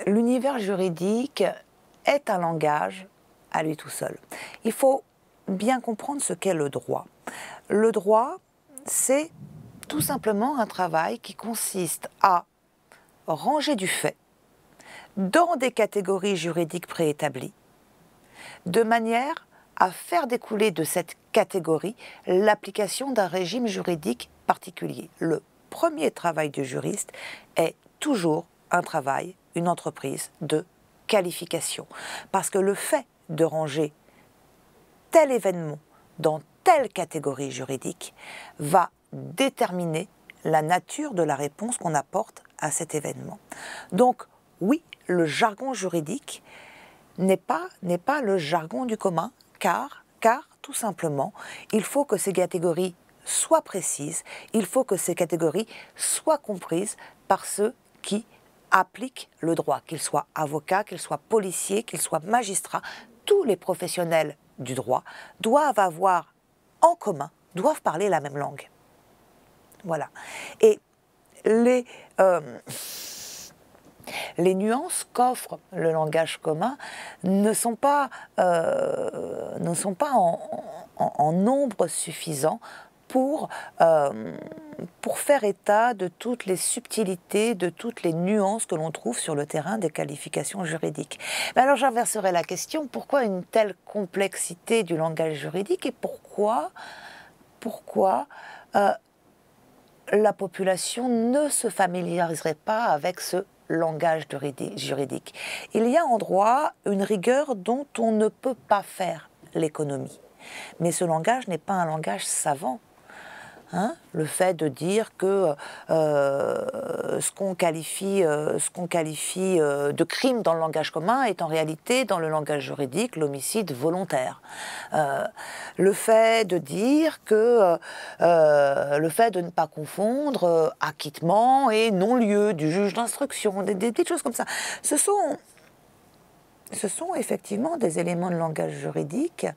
l'univers juridique est un langage à lui tout seul. Il faut bien comprendre ce qu'est le droit. Le droit, c'est tout simplement un travail qui consiste à ranger du fait dans des catégories juridiques préétablies, de manière à faire découler de cette catégorie l'application d'un régime juridique particulier. Le premier travail du juriste est toujours un travail, une entreprise de qualification. Parce que le fait de ranger tel événement dans telle catégorie juridique va déterminer la nature de la réponse qu'on apporte à cet événement. Donc, oui, le jargon juridique n'est pas le jargon du commun, car tout simplement, il faut que ces catégories soient précises, il faut que ces catégories soient comprises par ceux qui appliquent le droit, qu'ils soient avocats, qu'ils soient policiers, qu'ils soient magistrats. Tous les professionnels du droit doivent avoir en commun, doivent parler la même langue. Voilà. Et les nuances qu'offre le langage commun ne sont pas en nombre suffisant pour faire état de toutes les subtilités, de toutes les nuances que l'on trouve sur le terrain des qualifications juridiques. Mais alors j'inverserai la question, pourquoi une telle complexité du langage juridique et pourquoi la population ne se familiariserait pas avec ce langage juridique. Il y a en droit une rigueur dont on ne peut pas faire l'économie. Mais ce langage n'est pas un langage savant. Le fait de dire que ce qu'on qualifie de crime dans le langage commun est en réalité, dans le langage juridique, l'homicide volontaire. Le fait de dire que le fait de ne pas confondre acquittement et non-lieu du juge d'instruction, des choses comme ça. Ce sont effectivement des éléments de langage juridique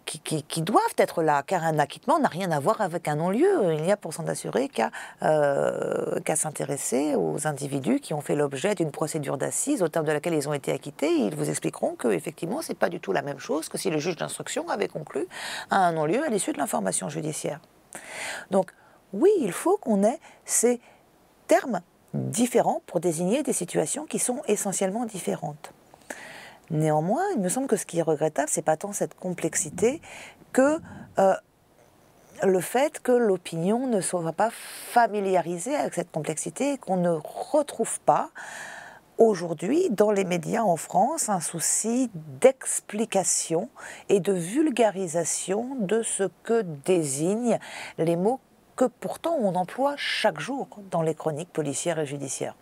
qui doivent être là, car un acquittement n'a rien à voir avec un non-lieu. Il n'y a pour s'en assurer qu'à s'intéresser aux individus qui ont fait l'objet d'une procédure d'assises au terme de laquelle ils ont été acquittés. Ils vous expliqueront qu'effectivement, ce n'est pas du tout la même chose que si le juge d'instruction avait conclu à un non-lieu à l'issue de l'information judiciaire. Donc, oui, il faut qu'on ait ces termes différents pour désigner des situations qui sont essentiellement différentes. Néanmoins, il me semble que ce qui est regrettable, ce n'est pas tant cette complexité que le fait que l'opinion ne soit pas familiarisée avec cette complexité et qu'on ne retrouve pas aujourd'hui dans les médias en France un souci d'explication et de vulgarisation de ce que désignent les mots que pourtant on emploie chaque jour dans les chroniques policières et judiciaires.